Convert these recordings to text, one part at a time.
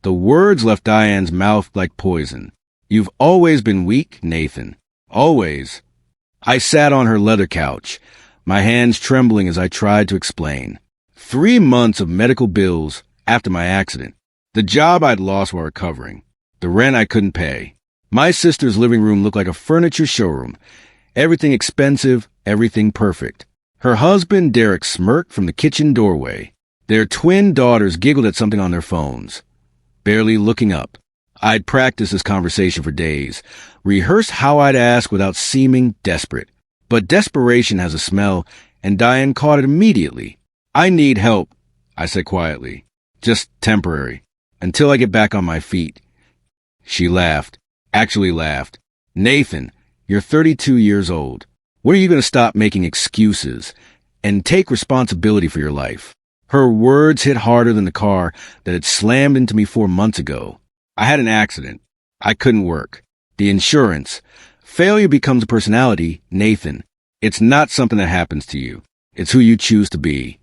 The words left Diane's mouth like poison. "You've always been weak, Nathan. Always." I sat on her leather couch, my hands trembling as I tried to explain. 3 months of medical bills after my accident. The job I'd lost while recovering. The rent I couldn't pay. My sister's living room looked like a furniture showroom. Everything expensive, everything perfect. Her husband, Derek, smirked from the kitchen doorway. Their twin daughters giggled at something on their phones, barely looking up. I'd practiced this conversation for days, rehearsed how I'd ask without seeming desperate. But desperation has a smell, and Diane caught it immediately. "I need help," I said quietly. "Just temporary, until I get back on my feet." She laughed, actually laughed. "Nathan, you're 32 years old. When are you going to stop making excuses and take responsibility for your life?" Her words hit harder than the car that had slammed into me 4 months ago. I had an accident. I couldn't work. The insurance. Failure becomes a personality, Nathan. It's not something that happens to you. It's who you choose to be.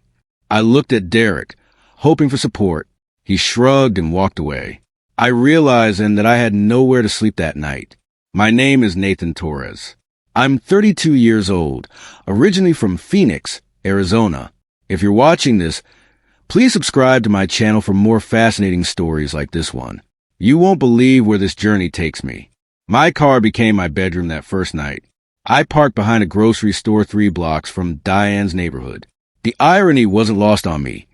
I looked at Derek, hoping for support. He shrugged and walked away. I realized then that I had nowhere to sleep that night. My name is Nathan Torres. I'm 32 years old, originally from Phoenix, Arizona. If you're watching this, please subscribe to my channel for more fascinating stories like this one. You won't believe where this journey takes me. My car became my bedroom that first night. I parked behind a grocery store 3 blocks from Diane's neighborhood. The irony wasn't lost on me.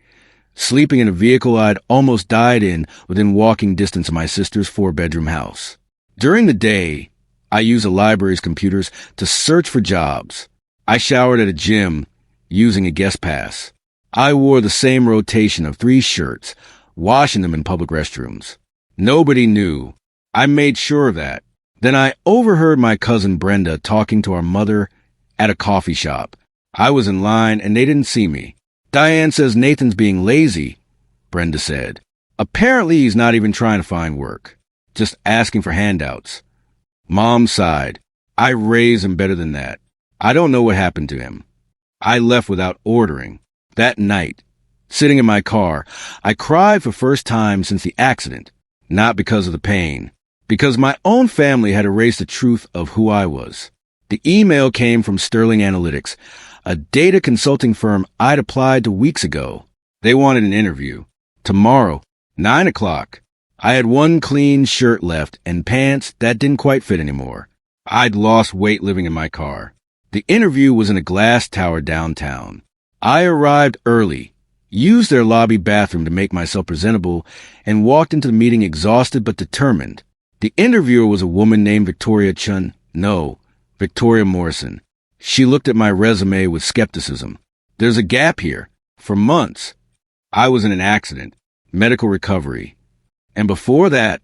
Sleeping in a vehicle I'd almost died in within walking distance of my sister's 4-bedroom house. During the day, I used the library's computers to search for jobs. I showered at a gym using a guest pass. I wore the same rotation of 3 shirts, washing them in public restrooms. Nobody knew. I made sure of that. Then I overheard my cousin Brenda talking to our mother at a coffee shop. I was in line and they didn't see me. "Diane says Nathan's being lazy," Brenda said. "Apparently he's not even trying to find work, just asking for handouts." Mom sighed. "I raised him better than that. I don't know what happened to him." I left without ordering. That night, sitting in my car, I cried for the first time since the accident. Not because of the pain, because my own family had erased the truth of who I was. The email came from Sterling Analytics, a data consulting firm I'd applied to weeks ago. They wanted an interview. Tomorrow, 9 o'clock. I had 1 clean shirt left and pants that didn't quite fit anymore. I'd lost weight living in my car. The interview was in a glass tower downtown. I arrived early, used their lobby bathroom to make myself presentable, and walked into the meeting exhausted but determined. The interviewer was a woman named Victoria Morrison. She looked at my resume with skepticism. "There's a gap here. For months, I was in an accident, medical recovery. And before that,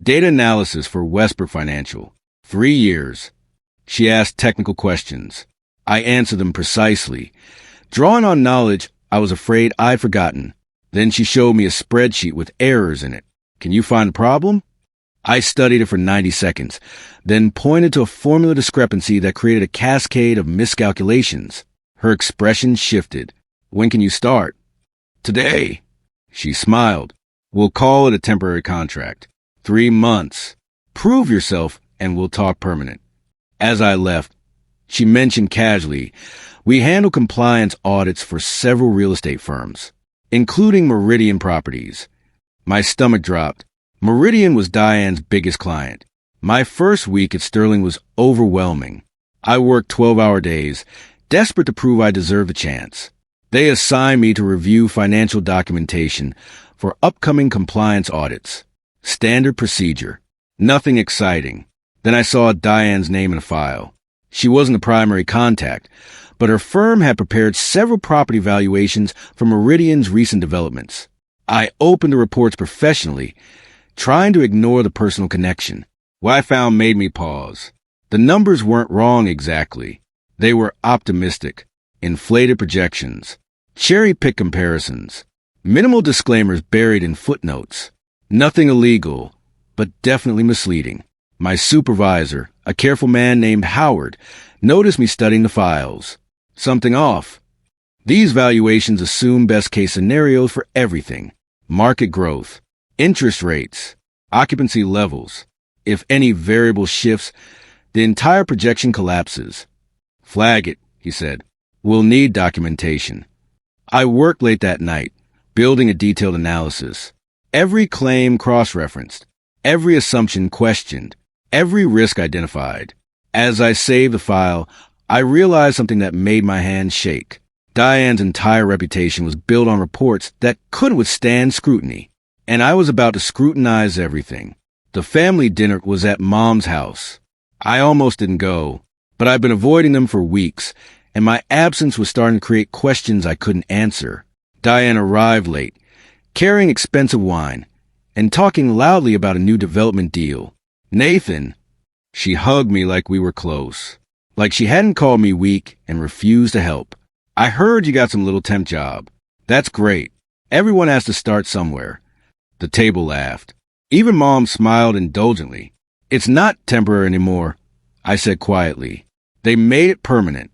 data analysis for Westbrook Financial. 3 years. She asked technical questions. I answered them precisely. Drawing on knowledge I was afraid I'd forgotten. Then she showed me a spreadsheet with errors in it. "Can you find the problem?" I studied it for 90 seconds, then pointed to a formula discrepancy that created a cascade of miscalculations. Her expression shifted. "When can you start?" "Today." She smiled. "We'll call it a temporary contract. 3 months. Prove yourself and we'll talk permanent." As I left, she mentioned casually, "We handle compliance audits for several real estate firms, including Meridian Properties." My stomach dropped. Meridian was Diane's biggest client. My first week at Sterling was overwhelming. I worked 12-hour days, desperate to prove I deserved a chance. They assigned me to review financial documentation for upcoming compliance audits. Standard procedure. Nothing exciting. Then I saw Diane's name in a file. She wasn't the primary contact, but her firm had prepared several property valuations for Meridian's recent developments. I opened the reports professionally, trying to ignore the personal connection. What I found made me pause. The numbers weren't wrong exactly. They were optimistic, inflated projections, cherry-picked comparisons, minimal disclaimers buried in footnotes. Nothing illegal, but definitely misleading. My supervisor, a careful man named Howard, noticed me studying the files. Something off. These valuations assume best-case scenarios for everything. Market growth, Interest rates, occupancy levels. If any variable shifts, the entire projection collapses. Flag it, he said. We'll need documentation. I worked late that night, building a detailed analysis. Every claim cross-referenced, every assumption questioned, every risk identified. As I saved the file, I realized something that made my hands shake. Diane's entire reputation was built on reports that couldn't withstand scrutiny, and I was about to scrutinize everything. The family dinner was at Mom's house. I almost didn't go, but I've been avoiding them for weeks, and my absence was starting to create questions I couldn't answer. Diane arrived late, carrying expensive wine, and talking loudly about a new development deal. Nathan, she hugged me like we were close, like she hadn't called me weak and refused to help. I heard you got some little temp job. That's great. Everyone has to start somewhere. The table laughed. Even Mom smiled indulgently. It's not temporary anymore, I said quietly. They made it permanent.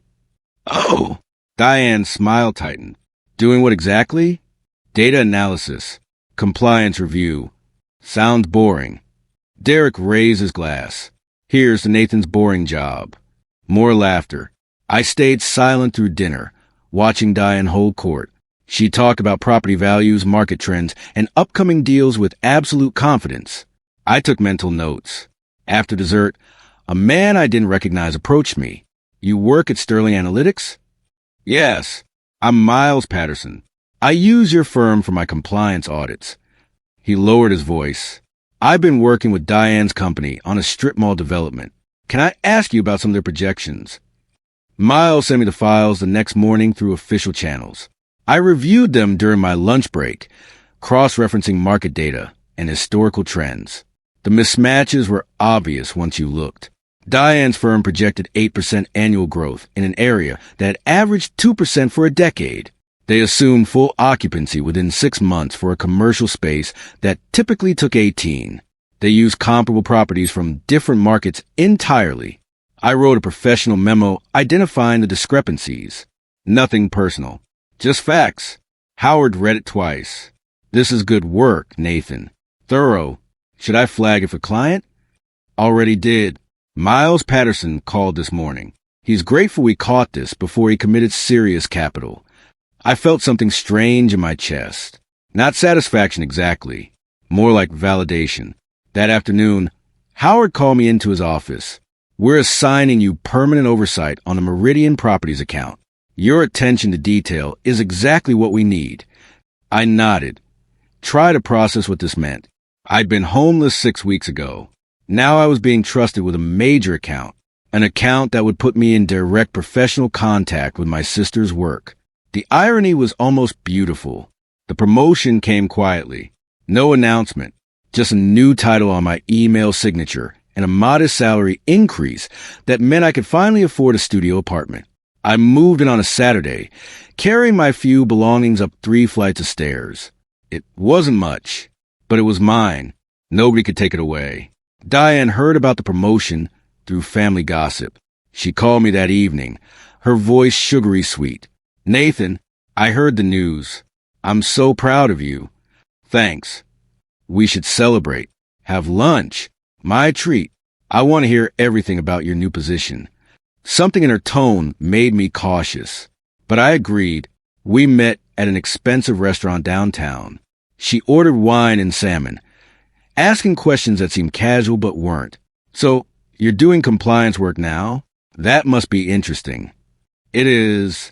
Oh! Diane's smile tightened. Doing what exactly? Data analysis. Compliance review. Sounds boring. Derek raised his glass. Here's to Nathan's boring job. More laughter. I stayed silent through dinner, watching Diane hold court. She talked about property values, market trends, and upcoming deals with absolute confidence. I took mental notes. After dessert, a man I didn't recognize approached me. You work at Sterling Analytics? Yes. I'm Miles Patterson. I use your firm for my compliance audits. He lowered his voice. I've been working with Diane's company on a strip mall development. Can I ask you about some of their projections? Miles sent me the files the next morning through official channels. I reviewed them during my lunch break, cross-referencing market data and historical trends. The mismatches were obvious once you looked. Diane's firm projected 8% annual growth in an area that averaged 2% for a decade. They assumed full occupancy within 6 months for a commercial space that typically took 18. They used comparable properties from different markets entirely. I wrote a professional memo identifying the discrepancies. Nothing personal. Just facts. Howard read it twice. This is good work, Nathan. Thorough. Should I flag it for client? Already did. Miles Patterson called this morning. He's grateful we caught this before he committed serious capital. I felt something strange in my chest. Not satisfaction exactly. More like validation. That afternoon, Howard called me into his office. We're assigning you permanent oversight on the Meridian Properties account. Your attention to detail is exactly what we need. I nodded. Try to process what this meant. I'd been homeless 6 weeks ago. Now I was being trusted with a major account, an account that would put me in direct professional contact with my sister's work. The irony was almost beautiful. The promotion came quietly. No announcement, just a new title on my email signature and a modest salary increase that meant I could finally afford a studio apartment. I moved in on a Saturday, carrying my few belongings up 3 flights of stairs. It wasn't much, but it was mine. Nobody could take it away. Diane heard about the promotion through family gossip. She called me that evening, her voice sugary sweet. Nathan, I heard the news. I'm so proud of you. Thanks. We should celebrate. Have lunch. My treat. I want to hear everything about your new position. Something in her tone made me cautious, but I agreed. We met at an expensive restaurant downtown. She ordered wine and salmon, asking questions that seemed casual but weren't. So, you're doing compliance work now? That must be interesting. It is.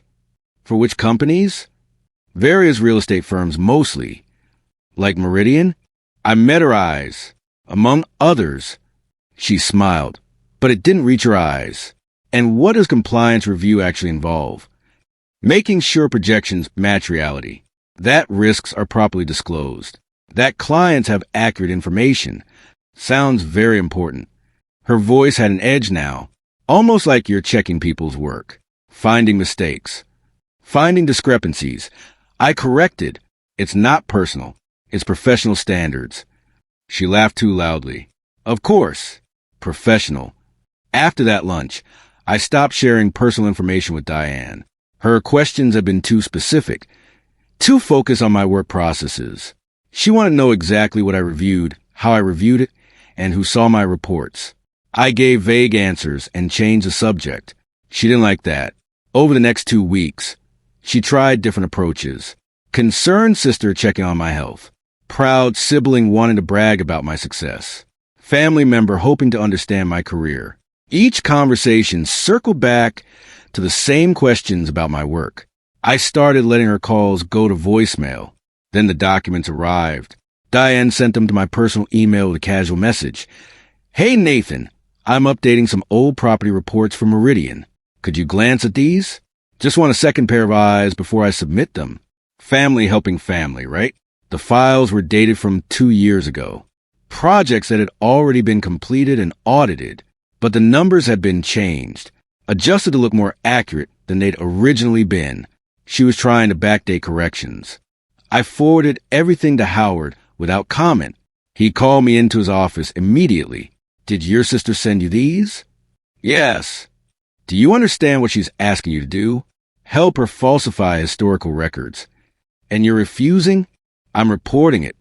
For which companies? Various real estate firms mostly. Like Meridian? I met her eyes. Among others. She smiled, but it didn't reach her eyes. And what does compliance review actually involve? Making sure projections match reality. That risks are properly disclosed. That clients have accurate information. Sounds very important. Her voice had an edge now, almost like you're checking people's work. Finding mistakes. Finding discrepancies. I corrected. It's not personal. It's professional standards. She laughed too loudly. Of course. Professional. After that lunch, I stopped sharing personal information with Diane. Her questions had been too specific, too focused on my work processes. She wanted to know exactly what I reviewed, how I reviewed it, and who saw my reports. I gave vague answers and changed the subject. She didn't like that. Over the next 2 weeks, she tried different approaches. Concerned sister checking on my health. Proud sibling wanting to brag about my success. Family member hoping to understand my career. Each conversation circled back to the same questions about my work. I started letting her calls go to voicemail. Then the documents arrived. Diane sent them to my personal email with a casual message. Hey, Nathan, I'm updating some old property reports for Meridian. Could you glance at these? Just want a second pair of eyes before I submit them. Family helping family, right? The files were dated from 2 years ago. Projects that had already been completed and audited, but the numbers had been changed, adjusted to look more accurate than they'd originally been. She was trying to backdate corrections. I forwarded everything to Howard without comment. He called me into his office immediately. Did your sister send you these? Yes. Do you understand what she's asking you to do? Help her falsify historical records. And you're refusing? I'm reporting it.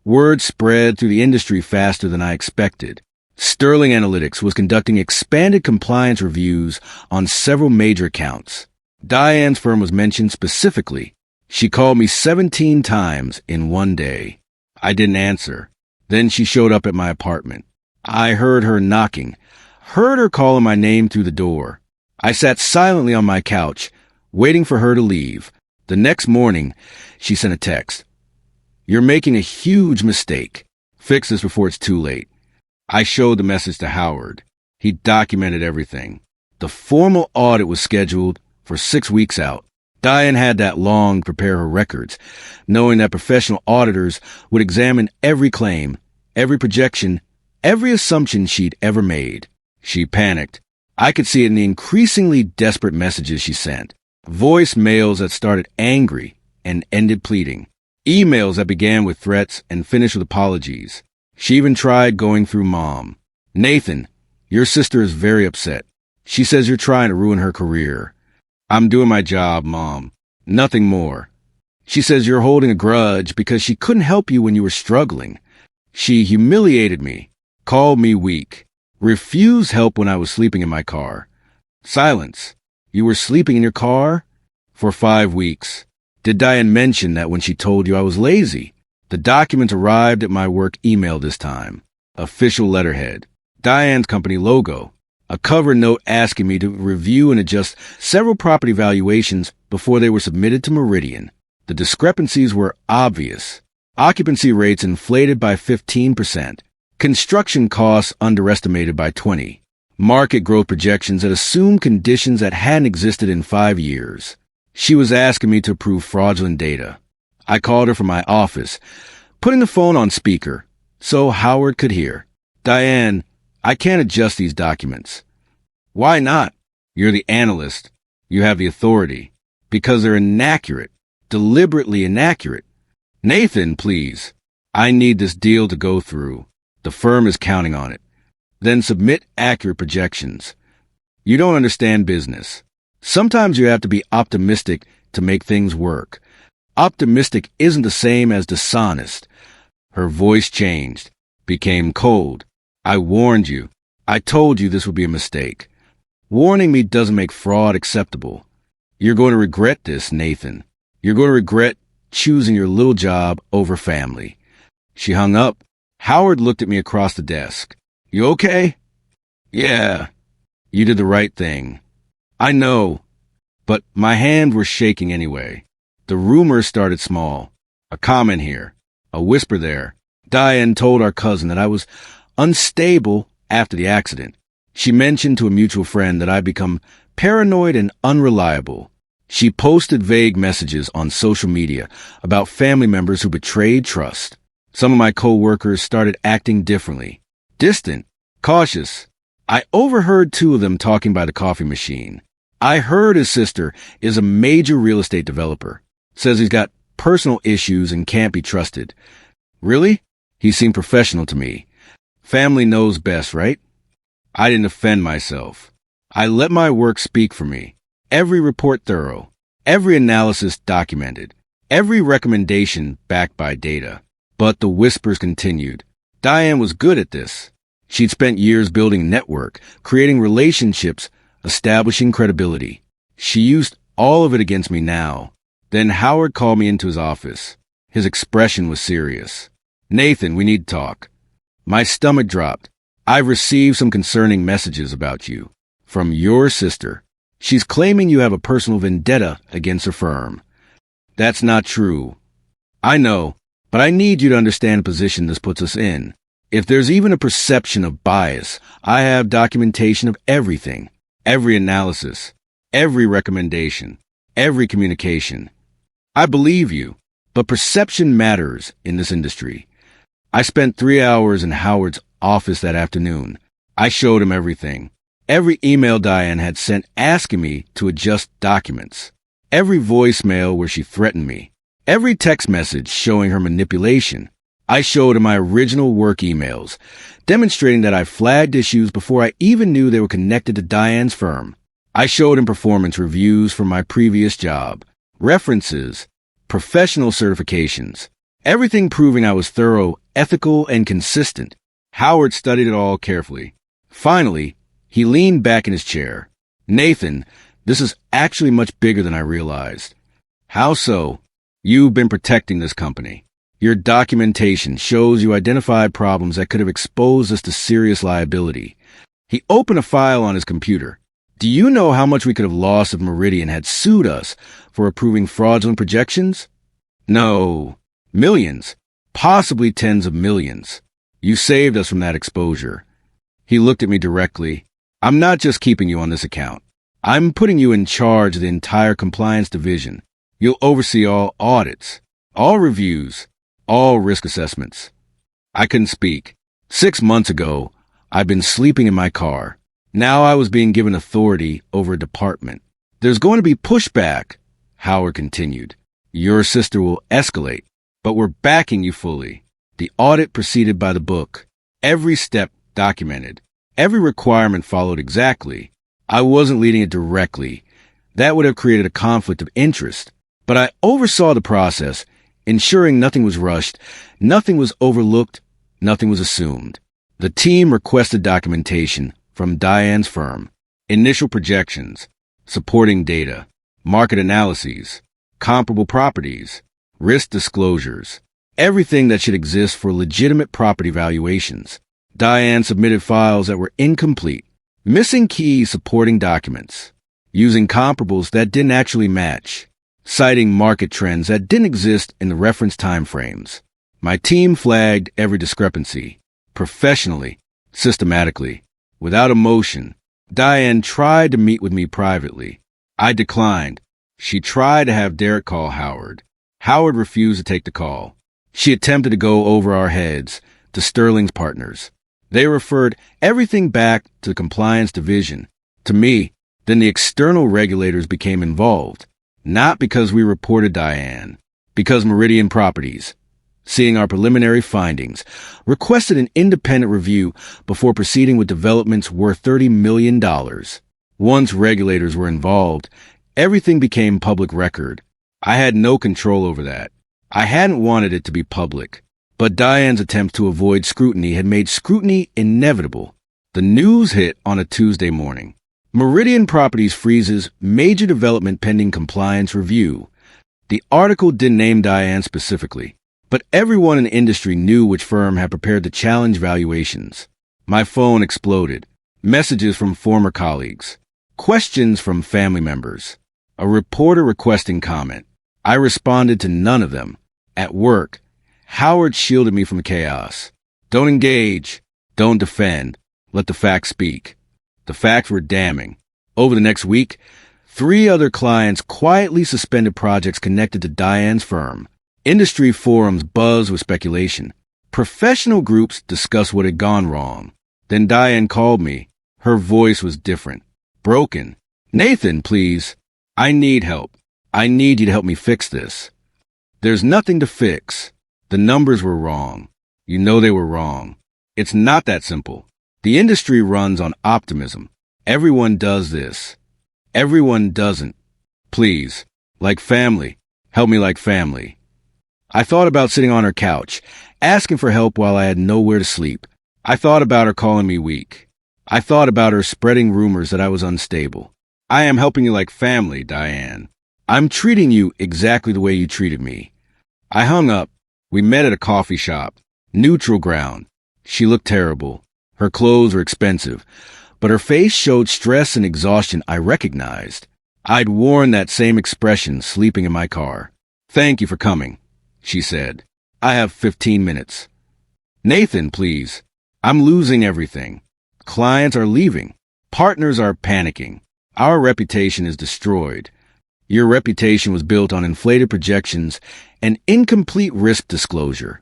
Word spread through the industry faster than I expected. Sterling Analytics was conducting expanded compliance reviews on several major accounts. Diane's firm was mentioned specifically. She called me 17 times in one day. I didn't answer. Then she showed up at my apartment. I heard her knocking, heard her calling my name through the door. I sat silently on my couch, waiting for her to leave. The next morning, she sent a text. You're making a huge mistake. Fix this before it's too late. I showed the message to Howard. He documented everything. The formal audit was scheduled for 6 weeks out. Diane had that long to prepare her records, knowing that professional auditors would examine every claim, every projection, every assumption she'd ever made. She panicked. I could see it in the increasingly desperate messages she sent. Voicemails that started angry and ended pleading. Emails that began with threats and finished with apologies. She even tried going through Mom. Nathan, your sister is very upset. She says you're trying to ruin her career. I'm doing my job, Mom. Nothing more. She says you're holding a grudge because she couldn't help you when you were struggling. She humiliated me, called me weak, refused help when I was sleeping in my car. Silence. You were sleeping in your car? For 5 weeks. Did Diane mention that when she told you I was lazy? The documents arrived at my work email this time. Official letterhead. Diane's company logo. A cover note asking me to review and adjust several property valuations before they were submitted to Meridian. The discrepancies were obvious. Occupancy rates inflated by 15%. Construction costs underestimated by 20%. Market growth projections that assumed conditions that hadn't existed in 5 years. She was asking me to approve fraudulent data. I called her from my office, putting the phone on speaker so Howard could hear. Diane, I can't adjust these documents. Why not? You're the analyst. You have the authority. Because they're inaccurate. Deliberately inaccurate. Nathan, please. I need this deal to go through. The firm is counting on it. Then submit accurate projections. You don't understand business. Sometimes you have to be optimistic to make things work. Optimistic isn't the same as dishonest. Her voice changed, became cold. I warned you. I told you this would be a mistake. Warning me doesn't make fraud acceptable. You're going to regret this, Nathan. You're going to regret choosing your little job over family. She hung up. Howard looked at me across the desk. You okay? Yeah. You did the right thing. I know. But my hands were shaking anyway. The rumors started small. A comment here. A whisper there. Diane told our cousin that I was unstable after the accident. She mentioned to a mutual friend that I'd become paranoid and unreliable. She posted vague messages on social media about family members who betrayed trust. Some of my co-workers started acting differently. Distant, cautious. I overheard 2 of them talking by the coffee machine. I heard his sister is a major real estate developer. Says he's got personal issues and can't be trusted. Really? He seemed professional to me. Family knows best, right? I didn't offend myself. I let my work speak for me. Every report thorough. Every analysis documented. Every recommendation backed by data. But the whispers continued. Diane was good at this. She'd spent years building a network, creating relationships, establishing credibility. She used all of it against me now. Then Howard called me into his office. His expression was serious. Nathan, we need to talk. My stomach dropped. I've received some concerning messages about you. From your sister. She's claiming you have a personal vendetta against her firm. That's not true. I know, but I need you to understand the position this puts us in. If there's even a perception of bias, I have documentation of everything, every analysis, every recommendation, every communication. I believe you, but perception matters in this industry. I spent 3 hours in Howard's office that afternoon. I showed him everything. Every email Diane had sent asking me to adjust documents. Every voicemail where she threatened me. Every text message showing her manipulation. I showed him my original work emails, demonstrating that I flagged issues before I even knew they were connected to Diane's firm. I showed him performance reviews from my previous job, references, professional certifications, everything proving I was thorough, ethical, and consistent. Howard studied it all carefully. Finally, he leaned back in his chair. Nathan, this is actually much bigger than I realized. How so? You've been protecting this company. Your documentation shows you identified problems that could have exposed us to serious liability. He opened a file on his computer. Do you know how much we could have lost if Meridian had sued us for approving fraudulent projections? No. Millions. Possibly tens of millions. You saved us from that exposure. He looked at me directly. I'm not just keeping you on this account. I'm putting you in charge of the entire compliance division. You'll oversee all audits, all reviews, all risk assessments. I couldn't speak. 6 months ago, I'd been sleeping in my car. Now I was being given authority over a department. There's going to be pushback, Howard continued. Your sister will escalate, but we're backing you fully. The audit proceeded by the book. Every step documented. Every requirement followed exactly. I wasn't leading it directly. That would have created a conflict of interest. But I oversaw the process, ensuring nothing was rushed, nothing was overlooked, nothing was assumed. The team requested documentation from Diane's firm, initial projections, supporting data, market analyses, comparable properties, risk disclosures, everything that should exist for legitimate property valuations. Diane submitted files that were incomplete, missing key supporting documents, using comparables that didn't actually match, citing market trends that didn't exist in the reference timeframes. My team flagged every discrepancy, professionally, systematically, without emotion. Diane tried to meet with me privately. I declined. She tried to have Derek call Howard. Howard refused to take the call. She attempted to go over our heads to Sterling's partners. They referred everything back to the compliance division, to me. Then the external regulators became involved, not because we reported Diane, because Meridian Properties, seeing our preliminary findings, requested an independent review before proceeding with developments worth $30 million. Once regulators were involved, everything became public record. I had no control over that. I hadn't wanted it to be public, but Diane's attempt to avoid scrutiny had made scrutiny inevitable. The news hit on a Tuesday morning. Meridian Properties freezes major development pending compliance review. The article didn't name Diane specifically, but everyone in the industry knew which firm had prepared the challenge valuations. My phone exploded. Messages from former colleagues. Questions from family members. A reporter requesting comment. I responded to none of them. At work, Howard shielded me from chaos. Don't engage. Don't defend. Let the facts speak. The facts were damning. Over the next week, 3 other clients quietly suspended projects connected to Diane's firm. Industry forums buzzed with speculation. Professional groups discussed what had gone wrong. Then Diane called me. Her voice was different. Broken. Nathan, please. I need help. I need you to help me fix this. There's nothing to fix. The numbers were wrong. You know they were wrong. It's not that simple. The industry runs on optimism. Everyone does this. Everyone doesn't. Please, like family, help me like family. I thought about sitting on her couch, asking for help while I had nowhere to sleep. I thought about her calling me weak. I thought about her spreading rumors that I was unstable. I am helping you like family, Diane. I'm treating you exactly the way you treated me. I hung up. We met at a coffee shop. Neutral ground. She looked terrible. Her clothes were expensive, but her face showed stress and exhaustion I recognized. I'd worn that same expression sleeping in my car. Thank you for coming, she said. I have 15 minutes. Nathan, please. I'm losing everything. Clients are leaving. Partners are panicking. Our reputation is destroyed. Your reputation was built on inflated projections and incomplete risk disclosure.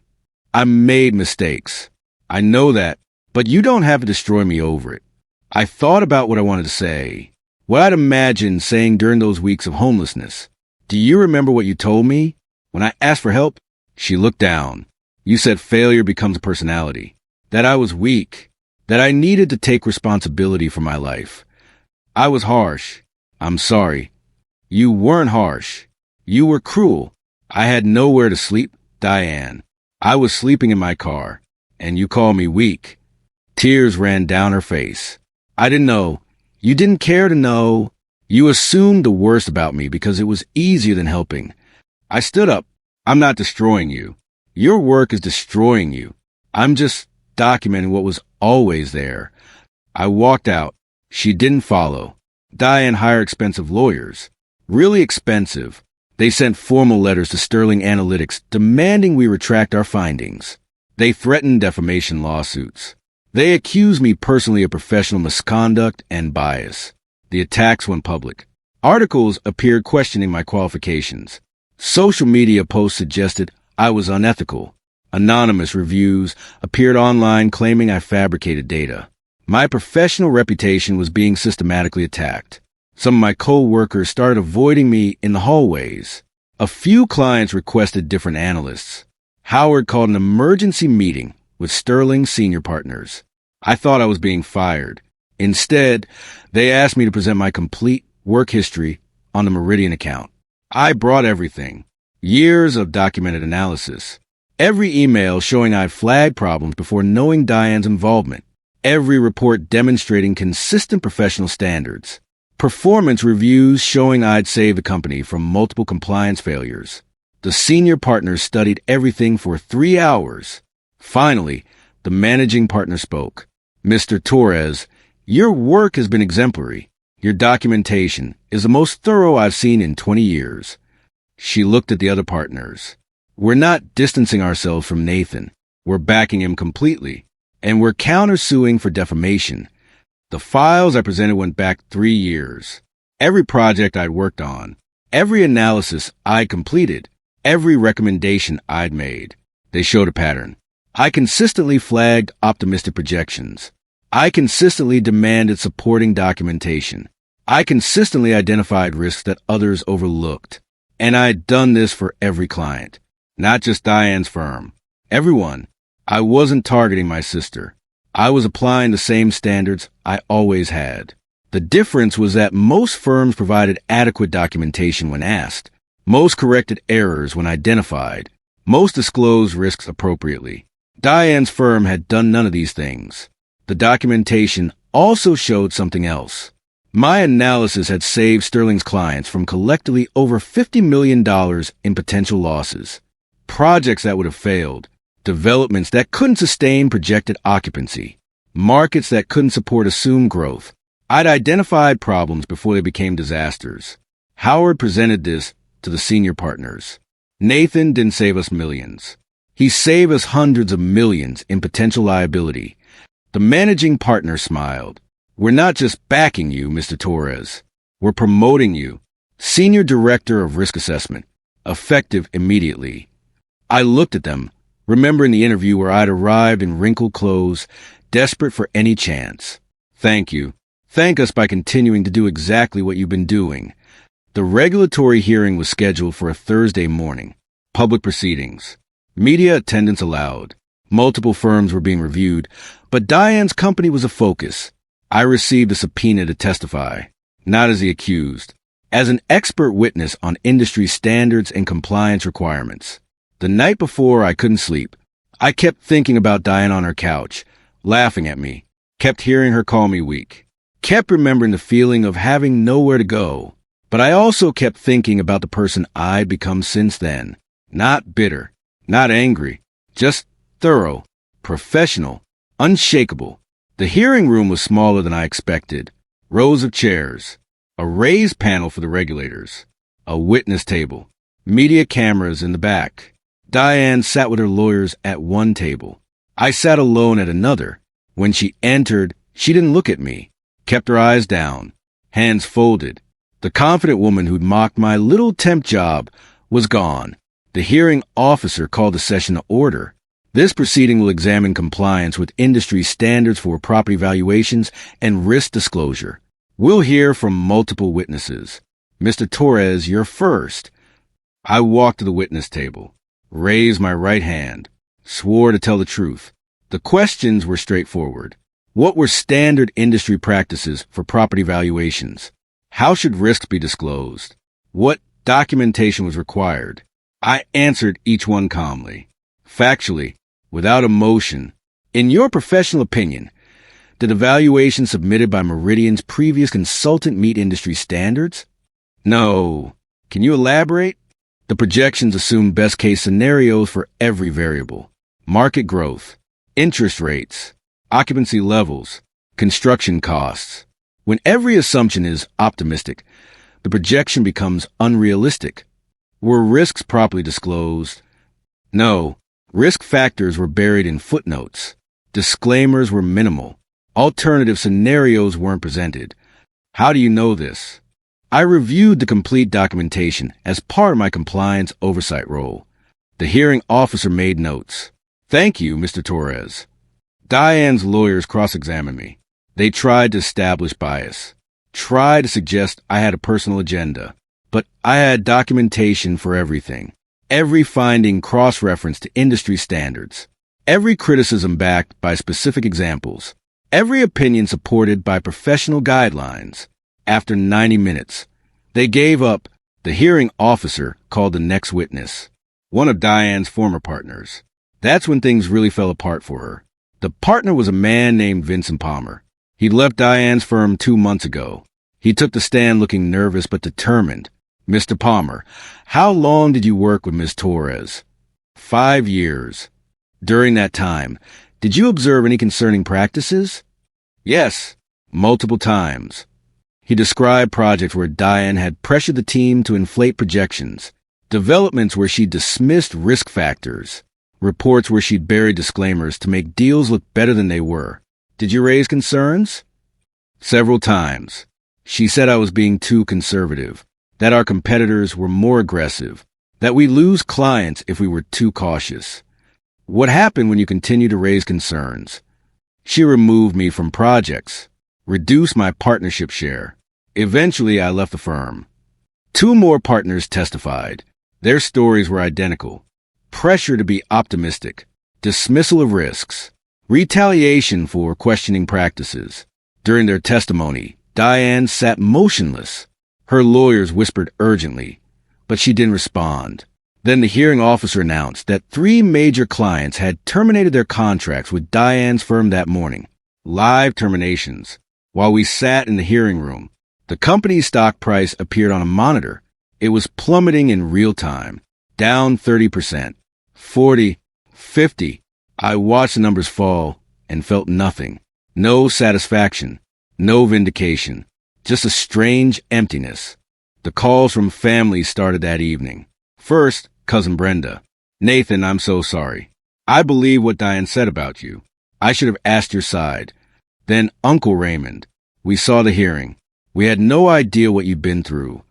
I made mistakes. I know that, but you don't have to destroy me over it. I thought about what I wanted to say, what I'd imagined saying during those weeks of homelessness. Do you remember what you told me? When I asked for help, she looked down. You said failure becomes a personality, that I was weak, that I needed to take responsibility for my life. I was harsh. I'm sorry. You weren't harsh. You were cruel. I had nowhere to sleep, Diane. I was sleeping in my car, and you called me weak. Tears ran down her face. I didn't know. You didn't care to know. You assumed the worst about me because it was easier than helping. I stood up. I'm not destroying you. Your work is destroying you. I'm just documenting what was always there. I walked out. She didn't follow. Diane hired expensive lawyers. Really expensive. They sent formal letters to Sterling Analytics demanding we retract our findings. They threatened defamation lawsuits. They accused me personally of professional misconduct and bias. The attacks went public. Articles appeared questioning my qualifications. Social media posts suggested I was unethical. Anonymous reviews appeared online claiming I fabricated data. My professional reputation was being systematically attacked. Some of my co-workers started avoiding me in the hallways. A few clients requested different analysts. Howard called an emergency meeting with Sterling's senior partners. I thought I was being fired. Instead, they asked me to present my complete work history on the Meridian account. I brought everything. Years of documented analysis. Every email showing I'd flagged problems before knowing Diane's involvement. Every report demonstrating consistent professional standards. Performance reviews showing I'd saved the company from multiple compliance failures. The senior partners studied everything for 3 hours. Finally, the managing partner spoke. Mr. Torres, your work has been exemplary. Your documentation is the most thorough I've seen in 20 years. She looked at the other partners. We're not distancing ourselves from Nathan. We're backing him completely. And we're countersuing for defamation. The files I presented went back 3 years. Every project I'd worked on, every analysis I'd completed, every recommendation I'd made. They showed a pattern. I consistently flagged optimistic projections. I consistently demanded supporting documentation. I consistently identified risks that others overlooked. And I'd done this for every client, not just Diane's firm. Everyone. I wasn't targeting my sister. I was applying the same standards I always had. The difference was that most firms provided adequate documentation when asked. Most corrected errors when identified. Most disclosed risks appropriately. Diane's firm had done none of these things. The documentation also showed something else. My analysis had saved Sterling's clients from collectively over $50 million in potential losses. Projects that would have failed. Developments that couldn't sustain projected occupancy. Markets that couldn't support assumed growth. I'd identified problems before they became disasters. Howard presented this to the senior partners. Nathan didn't save us millions. He saved us hundreds of millions in potential liability. The managing partner smiled. We're not just backing you, Mr. Torres. We're promoting you. Senior Director of Risk Assessment. Effective immediately. I looked at them, remembering the interview where I'd arrived in wrinkled clothes, desperate for any chance. Thank you. Thank us by continuing to do exactly what you've been doing. The regulatory hearing was scheduled for a Thursday morning. Public proceedings. Media attendance allowed. Multiple firms were being reviewed, but Diane's company was a focus. I received a subpoena to testify, not as the accused, as an expert witness on industry standards and compliance requirements. The night before, I couldn't sleep. I kept thinking about Diane on her couch, laughing at me, kept hearing her call me weak, kept remembering the feeling of having nowhere to go. But I also kept thinking about the person I'd become since then. Not bitter, not angry, just thorough, professional, unshakable. The hearing room was smaller than I expected. Rows of chairs, a raised panel for the regulators, a witness table, media cameras in the back. Diane sat with her lawyers at one table. I sat alone at another. When she entered, she didn't look at me, kept her eyes down, hands folded. The confident woman who'd mocked my little temp job was gone. The hearing officer called the session to order. This proceeding will examine compliance with industry standards for property valuations and risk disclosure. We'll hear from multiple witnesses. Mr. Torres, you're first. I walked to the witness table, raised my right hand, swore to tell the truth. The questions were straightforward. What were standard industry practices for property valuations? How should risks be disclosed? What documentation was required? I answered each one calmly, factually, without emotion. In your professional opinion, did the valuation submitted by Meridian's previous consultant meet industry standards? No. Can you elaborate? The projections assumed best-case scenarios for every variable. Market growth, interest rates, occupancy levels, construction costs. When every assumption is optimistic, the projection becomes unrealistic. Were risks properly disclosed? No. Risk factors were buried in footnotes. Disclaimers were minimal. Alternative scenarios weren't presented. How do you know this? I reviewed the complete documentation as part of my compliance oversight role. The hearing officer made notes. Thank you, Mr. Torres. Diane's lawyers cross-examined me. They tried to establish bias, tried to suggest I had a personal agenda. But I had documentation for everything. Every finding cross-referenced to industry standards. Every criticism backed by specific examples. Every opinion supported by professional guidelines. After 90 minutes, they gave up. The hearing officer called the next witness, one of Diane's former partners. That's when things really fell apart for her. The partner was a man named Vincent Palmer. He'd left Diane's firm 2 months ago. He took the stand looking nervous but determined. Mr. Palmer, how long did you work with Ms. Torres? 5 years. During that time, did you observe any concerning practices? Yes, multiple times. He described projects where Diane had pressured the team to inflate projections, developments where she dismissed risk factors, reports where she'd buried disclaimers to make deals look better than they were. Did you raise concerns? Several times. She said I was being too conservative, that our competitors were more aggressive, that we lose clients if we were too cautious. What happened when you continue to raise concerns? She removed me from projects, reduced my partnership share. Eventually, I left the firm. 2 more partners testified. Their stories were identical. Pressure to be optimistic, dismissal of risks, retaliation for questioning practices. During their testimony, Diane sat motionless. Her lawyers whispered urgently, but she didn't respond. Then the hearing officer announced that 3 major clients had terminated their contracts with Diane's firm that morning. Live terminations. While we sat in the hearing room, the company's stock price appeared on a monitor. It was plummeting in real time, down 30%, 40, 50. I watched the numbers fall and felt nothing. No satisfaction, no vindication, just a strange emptiness. The calls from family started that evening. First, Cousin Brenda. Nathan, I'm so sorry. I believe what Diane said about you. I should have asked your side. Then Uncle Raymond. We saw the hearing. We had no idea what you'd been through.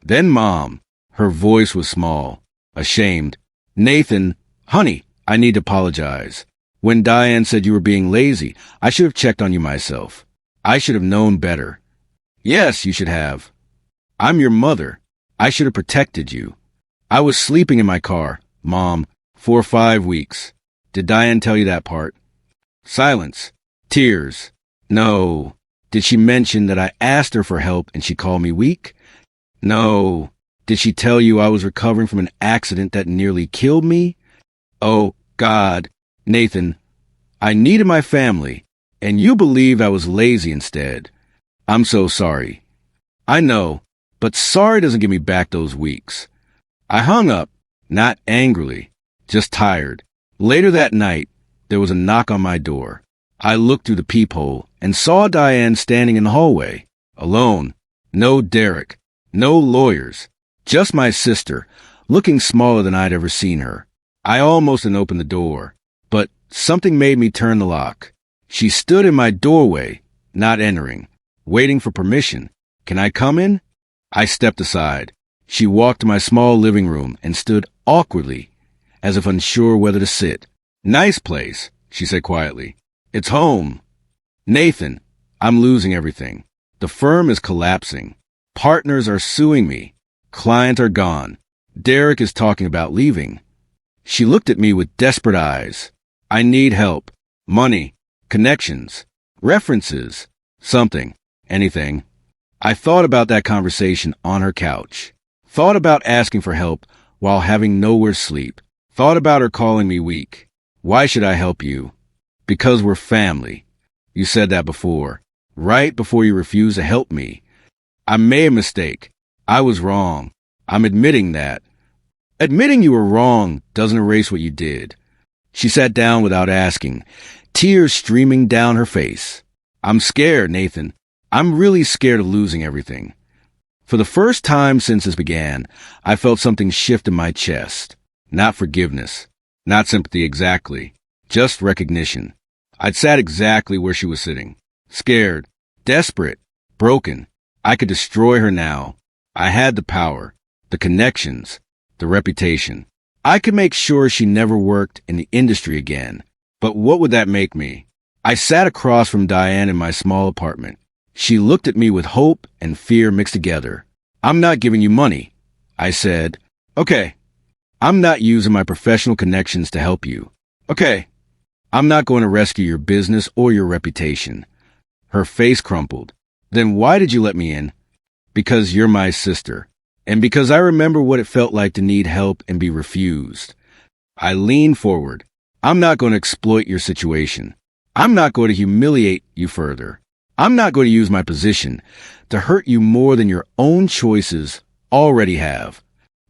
Then Mom. Her voice was small, ashamed. Nathan, honey, I need to apologize. When Diane said you were being lazy, I should have checked on you myself. I should have known better. Yes, you should have. I'm your mother. I should have protected you. I was sleeping in my car, Mom, for 5 weeks. Did Diane tell you that part? Silence. Tears. No. Did she mention that I asked her for help and she called me weak? No. Did she tell you I was recovering from an accident that nearly killed me? Oh, God, Nathan, I needed my family, and you believed I was lazy instead. I'm so sorry. I know, but sorry doesn't give me back those weeks. I hung up, not angrily, just tired. Later that night, there was a knock on my door. I looked through the peephole and saw Diane standing in the hallway, alone. No Derek, no lawyers, just my sister, looking smaller than I'd ever seen her. I almost didn't open the door, but something made me turn the lock. She stood in my doorway, not entering, waiting for permission. Can I come in? I stepped aside. She walked to my small living room and stood awkwardly, as if unsure whether to sit. Nice place, she said quietly. It's home. Nathan, I'm losing everything. The firm is collapsing. Partners are suing me. Clients are gone. Derek is talking about leaving. She looked at me with desperate eyes. I need help. Money. Connections. References. Something. Anything. I thought about that conversation on her couch. Thought about asking for help while having nowhere to sleep. Thought about her calling me weak. Why should I help you? Because we're family. You said that before. Right before you refused to help me. I made a mistake. I was wrong. I'm admitting that. Admitting you were wrong doesn't erase what you did. She sat down without asking, tears streaming down her face. I'm scared, Nathan. I'm really scared of losing everything. For the first time since this began, I felt something shift in my chest. Not forgiveness. Not sympathy exactly. Just recognition. I'd sat exactly where she was sitting. Scared. Desperate. Broken. I could destroy her now. I had the power. The connections. The reputation. I could make sure she never worked in the industry again. But what would that make me? I sat across from Diane in my small apartment. She looked at me with hope and fear mixed together. I'm not giving you money, I said. Okay. I'm not using my professional connections to help you. Okay. I'm not going to rescue your business or your reputation. Her face crumpled. Then why did you let me in? Because you're my sister. And because I remember what it felt like to need help and be refused. I leaned forward. I'm not going to exploit your situation. I'm not going to humiliate you further. I'm not going to use my position to hurt you more than your own choices already have.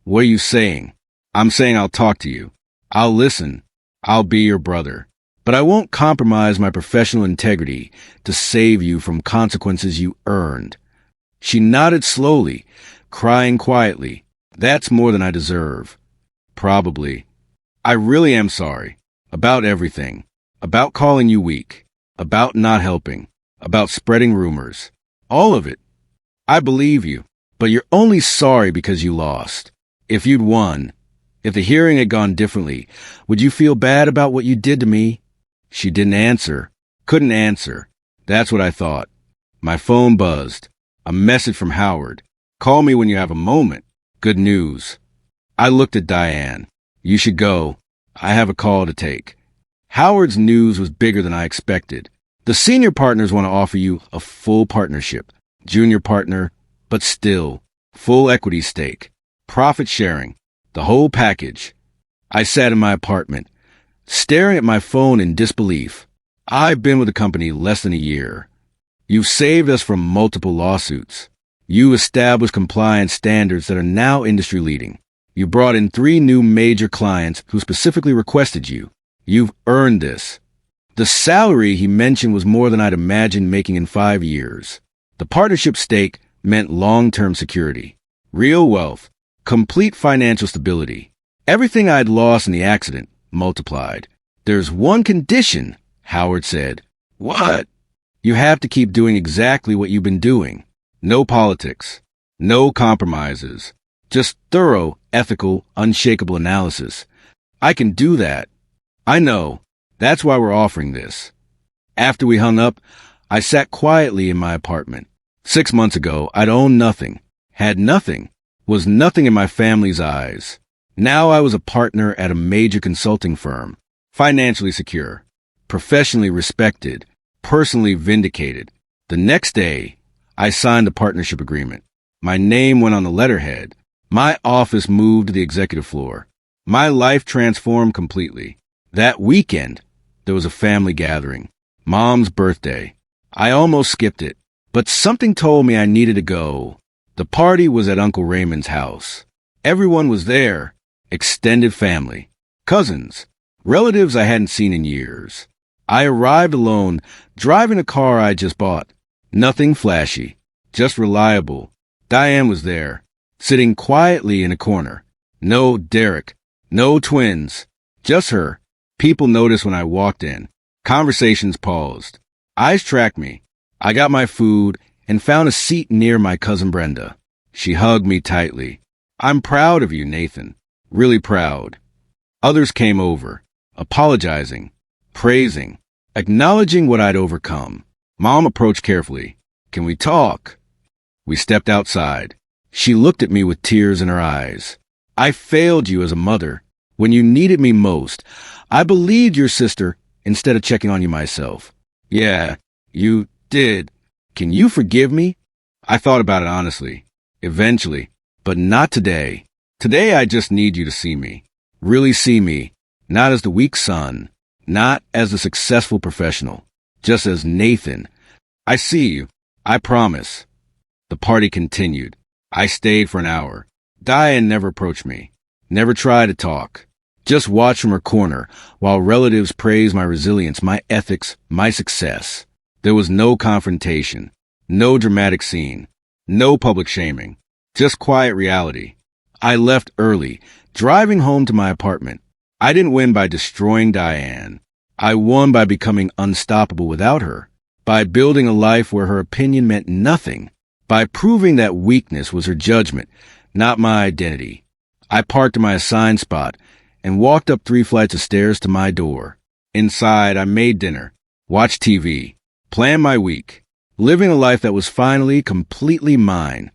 What are you saying? I'm saying I'll talk to you. I'll listen. I'll be your brother. But I won't compromise my professional integrity to save you from consequences you earned. She nodded slowly, crying quietly. That's more than I deserve. Probably. I really am sorry. About everything. About calling you weak. About not helping. About spreading rumors. All of it. I believe you. But you're only sorry because you lost. If you'd won, if the hearing had gone differently, would you feel bad about what you did to me? She didn't answer. Couldn't answer. That's what I thought. My phone buzzed. A message from Howard. Call me when you have a moment. Good news. I looked at Diane. You should go. I have a call to take. Howard's news was bigger than I expected. The senior partners want to offer you a full partnership. Junior partner, but still. Full equity stake. Profit sharing. The whole package. I sat in my apartment, staring at my phone in disbelief. I've been with the company less than a year. You've saved us from multiple lawsuits. You established compliance standards that are now industry leading. You brought in 3 new major clients who specifically requested you. You've earned this. The salary he mentioned was more than I'd imagined making in 5 years. The partnership stake meant long-term security, real wealth, complete financial stability. Everything I'd lost in the accident multiplied. There's one condition, Howard said. What? You have to keep doing exactly what you've been doing. No politics. No compromises. Just thorough, ethical, unshakable analysis. I can do that. I know. That's why we're offering this. After we hung up, I sat quietly in my apartment. 6 months ago, I'd owned nothing, had nothing, was nothing in my family's eyes. Now I was a partner at a major consulting firm, financially secure, professionally respected, personally vindicated. The next day, I signed a partnership agreement. My name went on the letterhead. My office moved to the executive floor. My life transformed completely. That weekend, there was a family gathering. Mom's birthday. I almost skipped it, but something told me I needed to go. The party was at Uncle Raymond's house. Everyone was there. Extended family. Cousins. Relatives I hadn't seen in years. I arrived alone, driving a car I just bought. Nothing flashy, just reliable. Diane was there, sitting quietly in a corner. No Derek, no twins, just her. People noticed when I walked in. Conversations paused. Eyes tracked me. I got my food and found a seat near my cousin Brenda. She hugged me tightly. I'm proud of you, Nathan. Really proud. Others came over, apologizing, praising, acknowledging what I'd overcome. Mom approached carefully. Can we talk? We stepped outside. She looked at me with tears in her eyes. I failed you as a mother. When you needed me most, I believed your sister instead of checking on you myself. Yeah, you did. Can you forgive me? I thought about it honestly. Eventually, but not today. Today I just need you to see me. Really see me. Not as the weak son. Not as the successful professional. Just as Nathan. I see you. I promise. The party continued. I stayed for an hour. Diane never approached me. Never tried to talk. Just watched from her corner while relatives praised my resilience, my ethics, my success. There was no confrontation. No dramatic scene. No public shaming. Just quiet reality. I left early, driving home to my apartment. I didn't win by destroying Diane. I won by becoming unstoppable without her. By building a life where her opinion meant nothing. By proving that weakness was her judgment, not my identity. I parked in my assigned spot and walked up 3 flights of stairs to my door. Inside, I made dinner, watched TV, planned my week, living a life that was finally completely mine.